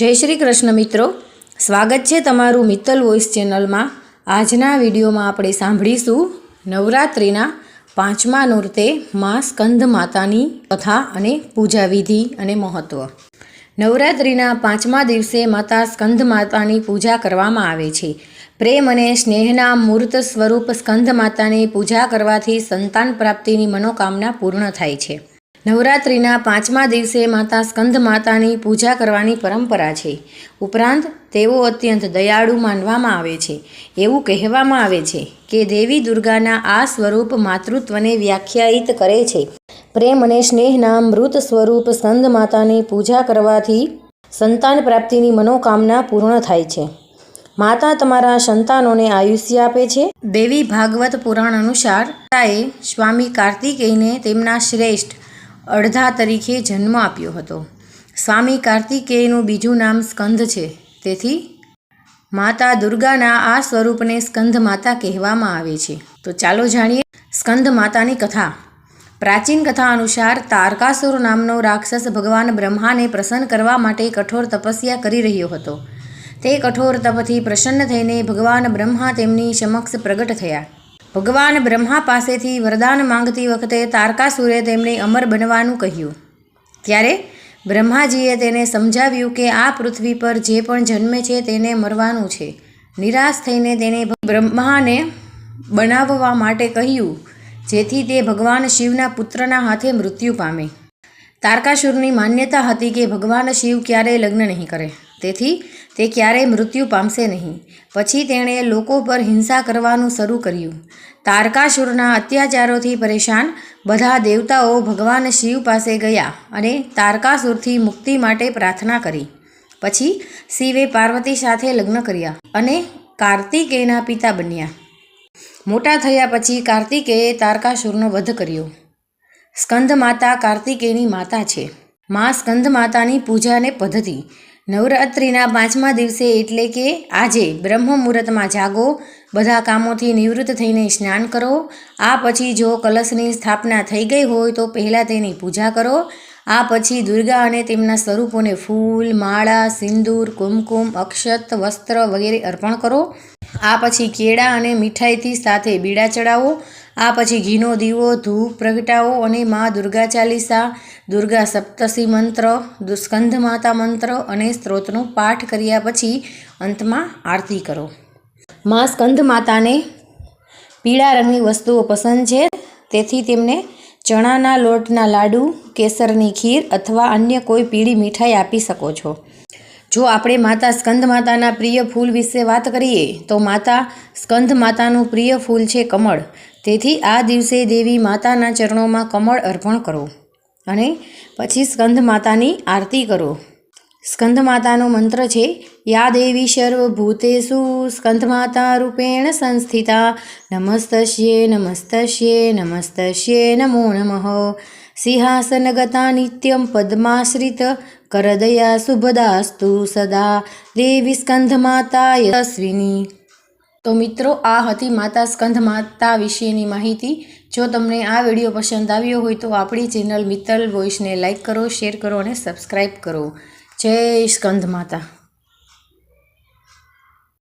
जय श्री कृष्ण मित्रों, स्वागत है तमारू मित्तल वॉइस चेनल में। आजना विडियो में आपणे सांभळीशुं नवरात्रिना पांचमा नोरते मां स्कंद मातानी कथा अने पूजा विधि अने महत्व। नवरात्रिना पांचमा दिवसे माता स्कंद मातानी पूजा करवामां आवे छे। प्रेम अने स्नेहना मूर्त स्वरूप स्कंद मातानी पूजा करवाथी संतान प्राप्तिनी मनोकामना पूर्ण थाय छे। नवरात्रिना पांचमा दिवसे माता स्कंद मातानी पूजा करवानी परंपरा छे। उपरांत तेओ अत्यंत दयाळु मानवामां आवे छे। एवुं कहेवामां आवे छे के देवी दुर्गाना आ स्वरूप मातृत्वने व्याख्यायित करे छे। प्रेम अने स्नेहना मृत स्वरूप स्कंद मातानी पूजा करवाथी संतान प्राप्तिनी मनोकामना पूर्ण थाय छे। माता तमारा संतानोने आयुष्य आपे छे। देवी भागवत पुराण अनुसार स्वामी कार्तिकेयने तेमना श्रेष्ठ अड़धा तरीके जन्म आप्यो हतो। स्वामी कार्तिकेयनुं बीजुं नाम स्कंद छे, तेथी माता दुर्गाना आ स्वरूपने स्कंद माता कहेवामां आवे छे। तो चालो जाणीए स्कंद मातानी कथा। प्राचीन कथा अनुसार तारकासुर नामनो राक्षस भगवान ब्रह्माने प्रसन्न करवा माटे कठोर तपस्या करी रह्यो हतो। ते कठोर तपथी प्रसन्न थईने भगवान ब्रह्मा तेमनी समक्ष प्रगट थया। भगवान ब्रह्मा पासेथी वरदान मांगती वखते तारकासुरे तेमने अमर बनवानुं कह्युं। त्यारे ब्रह्माजीए तेने समजाव्युं के आ पृथ्वी पर जे पण जन्मे छे तेने मरवानुं छे। निराश थईने तेने ब्रह्माने बनाववा माटे कह्युं, जेथी ते भगवान शिवना पुत्रना हाथे मृत्यु पामे। तारकासुरनी मान्यता हती के भगवान शिव क्यारेय लग्न नहीं करे, तेथी ते क्यारेय मृत्यु पामशे नहीं। पछी तेणे लोको पर हिंसा करवानुं शरू कर्युं। तारकासुरना अत्याचारोथी परेशान बधा देवताओ भगवान शिव पासे गया अने तारकासुरथी मुक्ति माटे प्रार्थना करी। पछी शिवे पार्वती साथे लग्न कर्या अने कार्तिकेयना पिता बन्या। मोटा थया पछी कार्तिकेये तारकासुरनो वध कर्यो। स्कंद माता कार्तिकेयनी माता छे। मां स्कंद मातानी पूजाने पद्धति। नवरात्रिना पांचमा दिवसे एटले के आजे ब्रह्म मुहूर्त में जागो, बधा कामोथी निवृत्त थईने स्नान करो। आ पछी जो कलशनी स्थापना थई गई होय तो पहला तेनी पूजा करो। आ पछी दुर्गा अने तेमना स्वरूपोने फूल, माळा, सिंदूर, कुमकुम, अक्षत, वस्त्र वगैरे अर्पण करो। आ पछी केळा अने मीठाईथी साथे बीड़ा चढ़ावो। आ पछी घीनो दीवो धूप प्रगटावो अने मां दुर्गा चालीसा, दुर्गा सप्तशी मंत्र, स्कंद माता मंत्र अने स्त्रोतनो पाठ कर्या पछी अंतमां आरती करो। मां स्कंद माताने पीळा रंगनी वस्तुओ पसंद छे, तेथी तेमने चणाना लोटना लाडू, केसरनी खीर अथवा अन्य कोई पीળી मीठाई आपी शको छो। जो आपणे माता स्कंद माताना प्रिय फूल विषे वात करीए तो माता स्कंद मातानुं प्रिय फूल छे कमळ। तेथी आ दिवसे देवी माताना चरणोमां कमळ अर्पण करो अने पछी स्कंद मातानी आरती करो। स्कंद मातानो मंत्र छे, या देवी सर्वभूतेषु स्कंद माता रूपेण संस्थिता, नमस्तस्ये नमस्तस्ये नमस्तस्ये नमो नमः। सिंहासनगता नित्यं पद्माश्रित, करदया शुभदास्तु सदा, देवी स्कंद माता यशस्विनी। तो मित्रों, आ हती माता स्कंद माता विशेनी माहिती। जो तमने आ विडियो पसंद आव्यो होय तो आपणी चेनल मित्तल वॉइस ने लाइक करो, शेर करो और सब्सक्राइब करो। जय स्कंद माता।